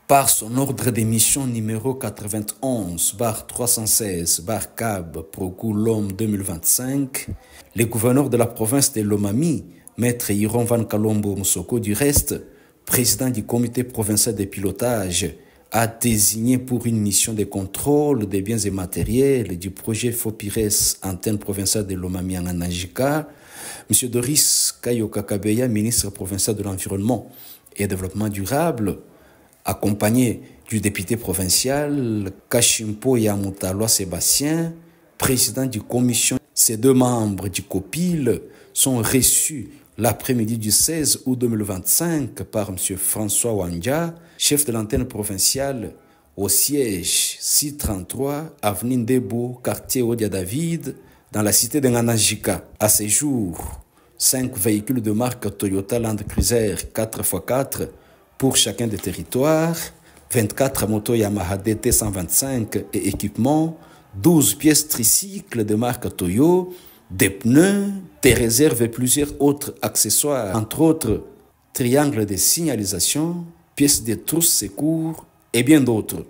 Par son ordre d'émission numéro 91/316/CAB Procoulom 2025, le gouverneur de la province de Lomami, Maître Iron Van Kalombo Moussoko, du reste, président du comité provincial de pilotage, a désigné pour une mission de contrôle des biens et matériels du projet FOPIRES antenne provinciale de Lomami en Anajika, M. Doris Kayoka Kabeya, ministre provincial de l'Environnement et Développement durable, accompagné du député provincial Kashimpo Yamutalwa Sébastien, président du commission. Ces deux membres du COPIL sont reçus l'après-midi du 16 août 2025 par M. François Wandja, chef de l'antenne provinciale au siège C33, avenue Ndebo, quartier Odia David, dans la cité de Nganajika. À ce jour, 5 véhicules de marque Toyota Land Cruiser 4x4 pour chacun des territoires, 24 motos Yamaha DT 125 et équipements, 12 pièces tricycles de marque Toyo, des pneus, des réserves et plusieurs autres accessoires, entre autres triangles de signalisation, pièces de trousse secours et bien d'autres.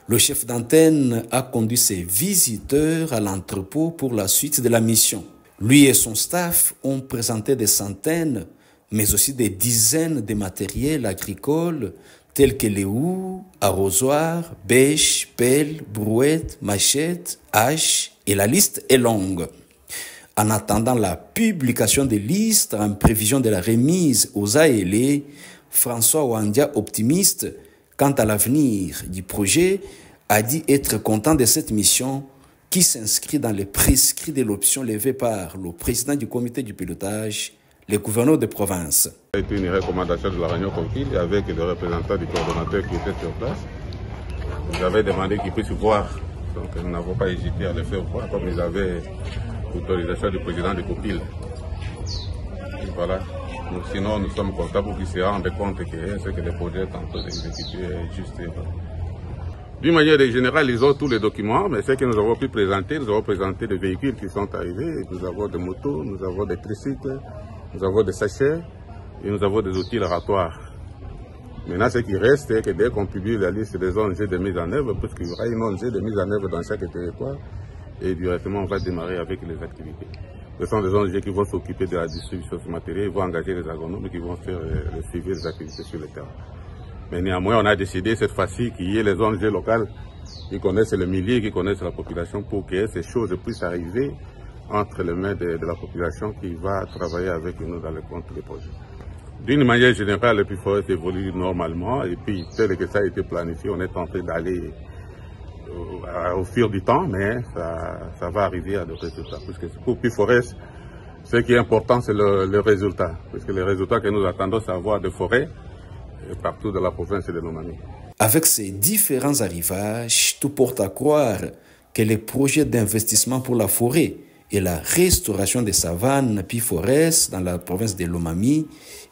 Le chef d'antenne a conduit ses visiteurs à l'entrepôt pour la suite de la mission. Lui et son staff ont présenté des centaines, mais aussi des dizaines de matériels agricoles tels que les houes, arrosoirs, bêches, pelles, brouettes, machettes, haches, et la liste est longue. En attendant la publication des listes en prévision de la remise aux ALE, François Wandia, optimiste quant à l'avenir du projet, a dit être content de cette mission qui s'inscrit dans les prescrits de l'option levée par le président du comité du pilotage, le gouverneur de province. Ça a été une recommandation de la réunion COPIL avec le représentant du coordonnateur qui était sur place. Ils avaient demandé qu'ils puissent voir. Donc nous n'avons pas hésité à le faire voir comme ils avaient l'autorisation du président du COPIL. Et voilà. Sinon, nous sommes contents pour qu'ils se rendent compte que ce que le projet est en train d'exécuter est juste. D'une manière générale, ils ont tous les documents, mais ce que nous avons pu présenter, nous avons présenté des véhicules qui sont arrivés. Nous avons des motos, nous avons des tricycles, nous avons des sachets et nous avons des outils laboratoires. Maintenant, ce qui reste, c'est que dès qu'on publie la liste des ONG de mise en œuvre, puisqu'il y aura une ONG de mise en œuvre dans chaque territoire, et directement on va démarrer avec les activités. Ce sont des ONG qui vont s'occuper de la distribution de ce matériel, ils vont engager les agronomes qui vont faire le suivi des activités sur le terrain. Mais néanmoins, on a décidé cette fois-ci qu'il y ait les ONG locales qui connaissent le milieu, qui connaissent la population pour que ces choses puissent arriver entre les mains de la population qui va travailler avec nous dans le compte des projets. D'une manière générale, le PIFORES évolue normalement et puis tel que ça a été planifié, on est en train d'aller au fur du temps, mais ça va arriver à des résultats. Parce que pour PIFORES, ce qui est important, c'est le résultat. Parce que les résultats que nous attendons, c'est avoir des forêts partout dans la province de Lomami. Avec ces différents arrivages, tout porte à croire que les projets d'investissement pour la forêt et la restauration des savanes PIFORES dans la province de Lomami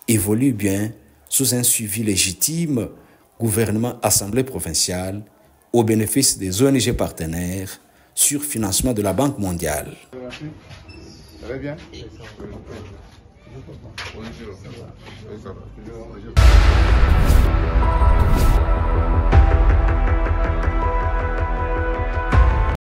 évoluent bien sous un suivi légitime, gouvernement, assemblée provinciale, au bénéfice des ONG partenaires, sur financement de la Banque mondiale. Ça va bien?